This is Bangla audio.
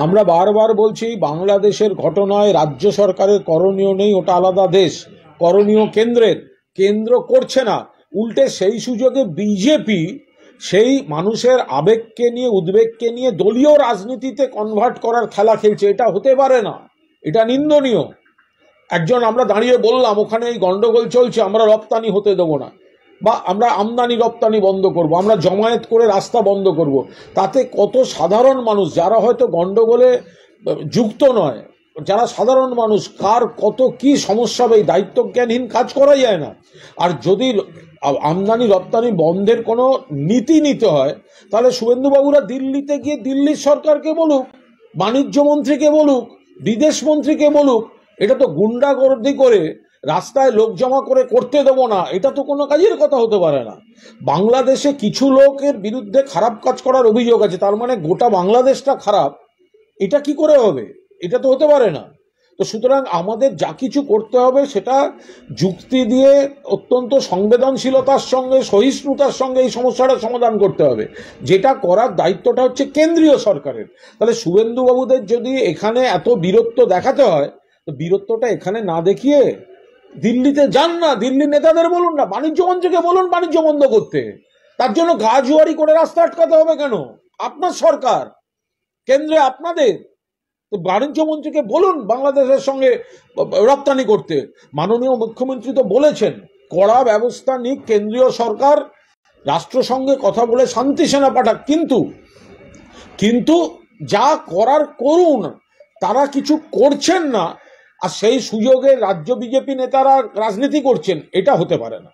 আমরা বারবার বলছি বাংলাদেশের ঘটনায় রাজ্য সরকারের করণীয় নেই, ওটা আলাদা দেশ। করণীয় কেন্দ্রের, কেন্দ্র করছে না, উল্টে সেই সুযোগে বিজেপি সেই মানুষের আবেগকে নিয়ে, উদ্বেগকে নিয়ে দলীয় রাজনীতিতে কনভার্ট করার খেলা খেলছে। এটা হতে পারে না, এটা নিন্দনীয়। একজন আমরা দাঁড়িয়ে বললাম ওখানে এই গন্ডগোল চলছে, আমরা রপ্তানি হতে দেবো না, বা আমরা আমদানি রপ্তানি বন্ধ করব, আমরা জমায়েত করে রাস্তা বন্ধ করব, তাতে কত সাধারণ মানুষ যারা হয়তো গন্ডগোলে যুক্ত নয়, যারা সাধারণ মানুষ, কার কত কি সমস্যা হবে, এই দায়িত্বজ্ঞানহীন কাজ করা যায় না। আর যদি আমদানি রপ্তানি বন্ধের কোনো নীতি নিতে হয়, তাহলে শুভেন্দুবাবুরা দিল্লিতে গিয়ে দিল্লির সরকারকে বলুক, বাণিজ্য মন্ত্রীকে বলুক, বিদেশ মন্ত্রীকে বলুক। এটা তো গুন্ডাগর্দি করে রাস্তায় লোক জমা করে করতে দেবো না, এটা তো কোনো কাজের কথা হতে পারে না। বাংলাদেশে কিছু লোকের বিরুদ্ধে খারাপ কাজ করার অভিযোগ আছে, তার মানে গোটা বাংলাদেশটা খারাপ? এটা কি করে হবে? এটা তো হতে পারে না। তো সুতরাং আমাদের যা কিছু করতে হবে সেটা যুক্তি দিয়ে, অত্যন্ত সংবেদনশীলতার সঙ্গে, সহিষ্ণুতার সঙ্গে এই সমস্যাটার সমাধান করতে হবে। যেটা করার দায়িত্বটা হচ্ছে কেন্দ্রীয় সরকারের। তাহলে শুভেন্দুবাবুদের যদি এখানে এত বীরত্ব দেখাতে হয়, তো বীরত্বটা এখানে না দেখিয়ে দিল্লিতে যান না, দিল্লি নেতাদের বলুন না, বাণিজ্য মন্ত্রীকে বলুন বাণিজ্য বন্ধ করতে। তার জন্য গা জুয়ারি করে রাস্তা আটকাতে হবে কেন? আপনার সরকার, কেন্দ্রে আপনাদের, তো বাণিজ্য মন্ত্রীকে বলুন বাংলাদেশের সঙ্গে রপ্তানি করতে। মাননীয় মুখ্যমন্ত্রী তো বলেছেন কড়া ব্যবস্থা নিক কেন্দ্রীয় সরকার, রাষ্ট্রসংঘে কথা বলে শান্তি সেনা পাঠাক, কিন্তু যা করার করুন, তারা কিছু করছেন না, আর সেই সুযোগে রাজ্য বিজেপি নেতারা রাজনীতি করছেন। এটা হতে পারে না।